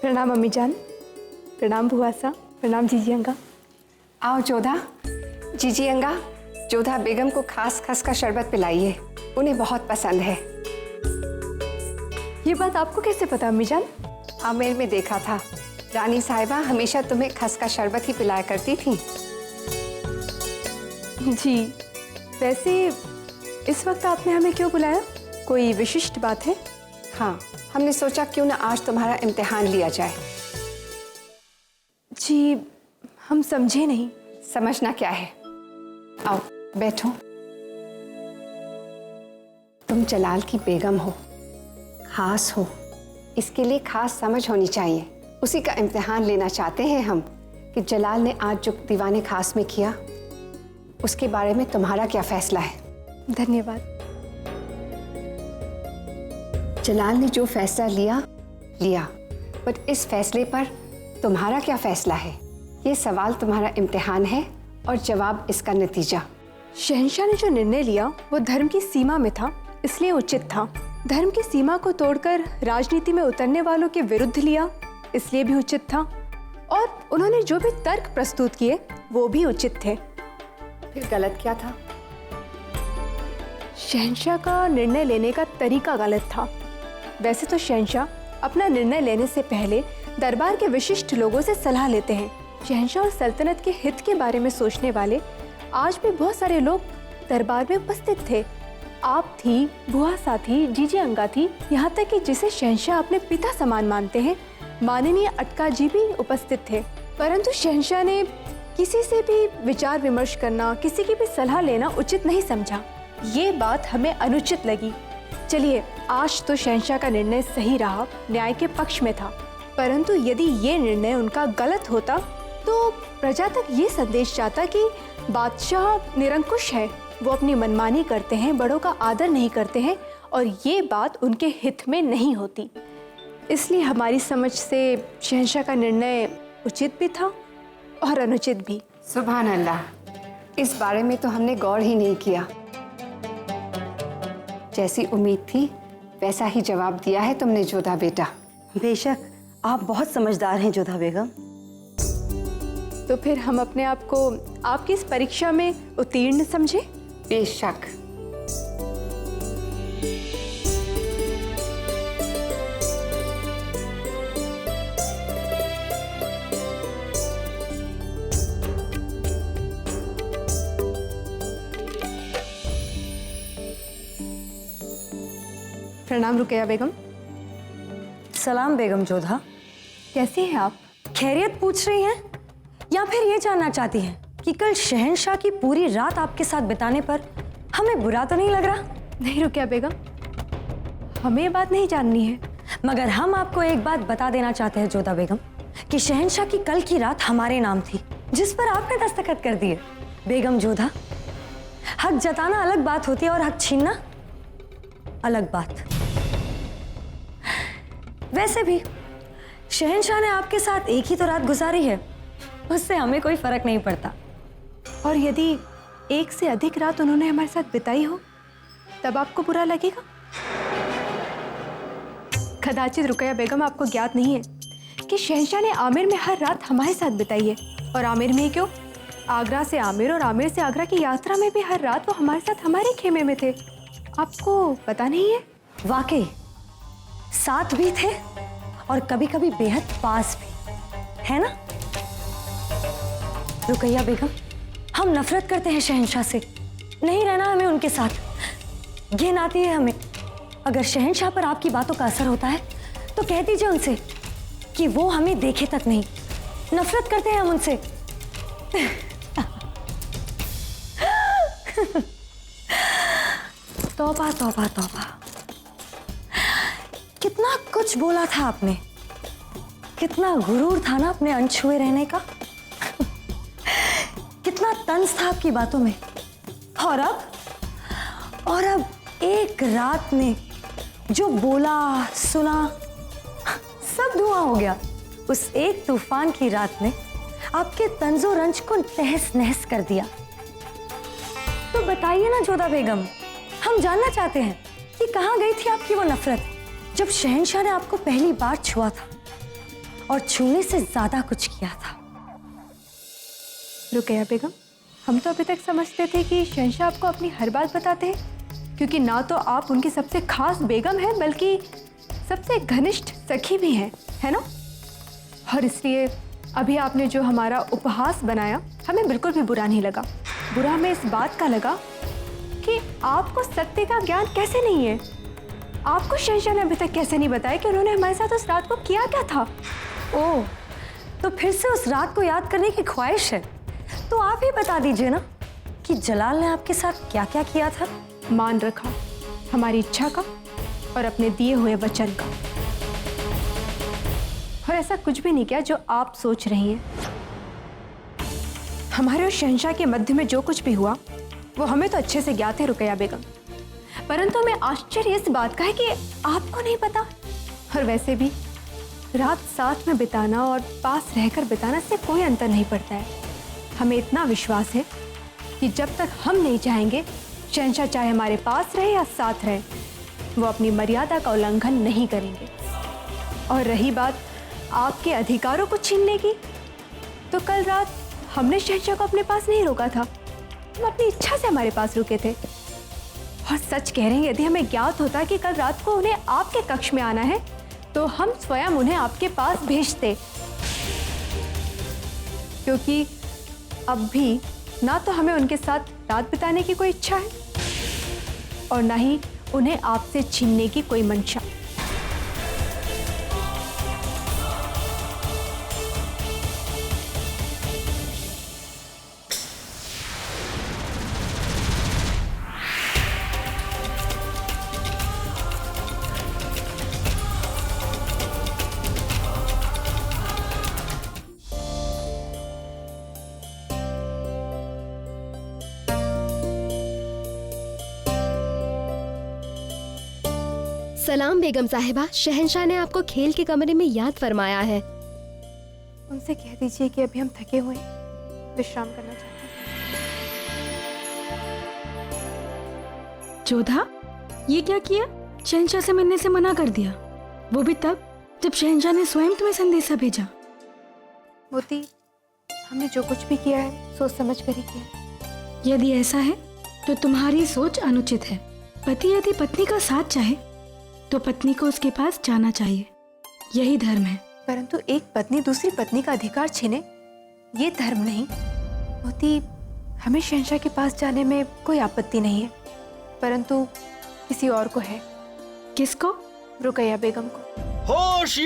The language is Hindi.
प्रणाम अम्मी जान। प्रणाम बुआ सा। प्रणाम जीजी अंगा। आओ जोधा। जीजी अंगा, जोधा बेगम को खास खस का शरबत पिलाइए, उन्हें बहुत पसंद है। ये बात आपको कैसे पता अम्मी जान? आमेर में देखा था, रानी साहिबा हमेशा तुम्हें खस का शरबत ही पिलाया करती थी। जी, वैसे इस वक्त आपने हमें क्यों बुलाया? कोई विशिष्ट बात है? हाँ, हमने सोचा क्यों ना आज तुम्हारा इम्तिहान लिया जाए। जी, हम समझे नहीं। समझना क्या है, आओ बैठो। तुम जलाल की बेगम हो, खास हो, इसके लिए खास समझ होनी चाहिए। उसी का इम्तिहान लेना चाहते हैं हम कि जलाल ने आज जो दीवाने खास में किया उसके बारे में तुम्हारा क्या फैसला है। धन्यवाद। जलाल ने जो फैसला लिया, बट इस फैसले पर तुम्हारा क्या फैसला है? ये सवाल तुम्हारा इम्तिहान है और जवाब इसका नतीजा। शहंशाह ने जो निर्णय लिया वो धर्म की सीमा में था, इसलिए उचित था। धर्म की सीमा को तोड़कर राजनीति में उतरने वालों के विरुद्ध लिया, इसलिए भी उचित था। और उन्होंने जो भी तर्क प्रस्तुत किए वो भी उचित थे। फिर गलत क्या था? शहंशाह का निर्णय लेने का तरीका गलत था। वैसे तो शहंशाह अपना निर्णय लेने से पहले दरबार के विशिष्ट लोगों से सलाह लेते हैं। शहंशाह और सल्तनत के हित के बारे में सोचने वाले आज भी बहुत सारे लोग दरबार में उपस्थित थे। आप थी, बुआ सा थी, जीजी अंगा थी, यहाँ तक कि जिसे शहंशाह अपने पिता समान मानते हैं, माननीय अटका जी भी उपस्थित थे। परंतु शहंशाह ने किसी से भी विचार विमर्श करना, किसी की भी सलाह लेना उचित नहीं समझा। ये बात हमें अनुचित लगी। चलिए, आज तो शहंशाह का निर्णय सही रहा, न्याय के पक्ष में था। परंतु यदि ये निर्णय उनका गलत होता तो प्रजा तक ये संदेश जाता कि बादशाह निरंकुश है, वो अपनी मनमानी करते हैं, बड़ों का आदर नहीं करते हैं, और ये बात उनके हित में नहीं होती। इसलिए हमारी समझ से शहंशाह का निर्णय उचित भी था और अनुचित भी। सुभान अल्लाह, इस बारे में तो हमने गौर ही नहीं किया। जैसी उम्मीद थी वैसा ही जवाब दिया है तुमने जोधा बेटा। बेशक आप बहुत समझदार हैं जोधा बेगम। तो फिर हम अपने आप को आपकी इस परीक्षा में उत्तीर्ण समझे? बेशक। प्रणाम रुकैया बेगम। सलाम बेगम जोधा। कैसी हैं आप? खैरियत पूछ रही हैं या फिर ये जानना चाहती हैं कि कल शहंशाह की पूरी रात आपके साथ बिताने पर हमें बुरा तो नहीं लग रहा? नहीं रुकैया बेगम, हमें ये बात नहीं जाननी है। मगर हम आपको एक बात बता देना चाहते हैं जोधा बेगम कि शहंशाह की कल की रात हमारे नाम थी, जिस पर आपने दस्तखत कर दिए। बेगम जोधा, हक जताना अलग बात होती है और हक छीनना अलग बात। वैसे भी शहंशाह ने आपके साथ एक ही तो रात गुजारी है, उससे हमें कोई फर्क नहीं पड़ता। और यदि एक से अधिक रात उन्होंने हमारे साथ बिताई हो तब आपको बुरा लगेगा? कदाचित रुकैया बेगम, आपको ज्ञात नहीं है कि शहंशाह ने आमेर में हर रात हमारे साथ बिताई है। और आमेर में ही क्यों, आगरा से आमेर और आमेर से आगरा की यात्रा में भी हर रात वो हमारे साथ हमारे खेमे में थे। आपको पता नहीं है? वाकई साथ भी थे और कभी कभी बेहद पास भी, है ना? रुकैया बेगम, हम नफरत करते हैं शहंशाह से, नहीं रहना हमें उनके साथ। घिन आती है हमें। अगर शहंशाह पर आपकी बातों का असर होता है तो कह दीजिए उनसे कि वो हमें देखे तक नहीं। नफरत करते हैं हम उनसे। तौबा तौबा तौबा, कितना कुछ बोला था आपने, कितना गुरूर था ना अपने अनछुए रहने का, कितना तंज था आपकी बातों में। और अब एक रात में जो बोला सुना सब धुआं हो गया। उस एक तूफान की रात ने आपके तंजो रंज को तहस नहस कर दिया। तो बताइए ना जोधा बेगम, हम जानना चाहते हैं कि कहाँ गई थी आपकी वो नफरत जब शहंशाह ने आपको पहली बार छुआ था। और छूने से ज्यादा कुछ किया था। रुकैया बेगम, हम तो अभी तक समझते थे कि शहंशाह आपको अपनी हर बात बताते हैं, क्योंकि ना तो आप उनकी सबसे खास बेगम हैं बल्कि सबसे घनिष्ठ सखी भी हैं, है ना? और इसलिए अभी आपने जो हमारा उपहास बनाया हमें बिल्कुल भी बुरा नहीं लगा। बुरा हमें इस बात का लगा कि आपको सत्य का ज्ञान कैसे नहीं है। आपको शहंशाह ने अभी तक कैसे नहीं बताया कि उन्होंने हमारे साथ उस रात को किया क्या था। ओह, तो फिर से उस रात को याद करने की ख्वाहिश है, तो आप ही बता दीजिए ना कि जलाल ने आपके साथ क्या क्या किया था। मान रखा हमारी इच्छा का और अपने दिए हुए वचन का, और ऐसा कुछ भी नहीं किया जो आप सोच रही हैं। हमारे और शहंशाह के मध्य में जो कुछ भी हुआ वो हमें तो अच्छे से ज्ञात है रुकैया बेगम, परंतु हमें आश्चर्य इस बात का है कि आपको नहीं पता। और वैसे भी रात साथ में बिताना और पास रहकर बिताना से कोई अंतर नहीं पड़ता है। हमें इतना विश्वास है कि जब तक हम नहीं चाहेंगे शहंशाह चाहे हमारे पास रहे या साथ रहे, वो अपनी मर्यादा का उल्लंघन नहीं करेंगे। और रही बात आपके अधिकारों को छीनने की, तो कल रात हमने शहंशाह को अपने पास नहीं रोका था, हम अपनी इच्छा से हमारे पास रुके थे। और सच कह रहे हैं, यदि हमें ज्ञात होता कि कल रात को उन्हें आपके कक्ष में आना है तो हम स्वयं उन्हें आपके पास भेजते, क्योंकि अब भी ना तो हमें उनके साथ रात बिताने की कोई इच्छा है और ना ही उन्हें आपसे छीनने की कोई मंशा। सलाम बेगम साहिबा, शहंशाह ने आपको खेल के कमरे में याद फरमाया है। उनसे कह दीजिए कि अभी हम थके हुए हैं, विश्राम करना चाहते हैं। जोधा, ये क्या किया? शहंशाह से मिलने से मना कर दिया, वो भी तब जब शहंशाह ने स्वयं तुम्हें संदेशा भेजा। मोती, हमने जो कुछ भी किया है सोच समझ कर ही किया है। यदि ऐसा है तो तुम्हारी सोच अनुचित है। पति यदि पत्नी का साथ चाहे तो पत्नी को उसके पास जाना चाहिए, यही धर्म है। परंतु एक पत्नी दूसरी पत्नी का अधिकार छीने, ये धर्म नहीं। मोती, हमें शहंशाह के पास जाने में कोई आपत्ति नहीं है, परंतु किसी और को है। किसको? रुकैया बेगम को। होश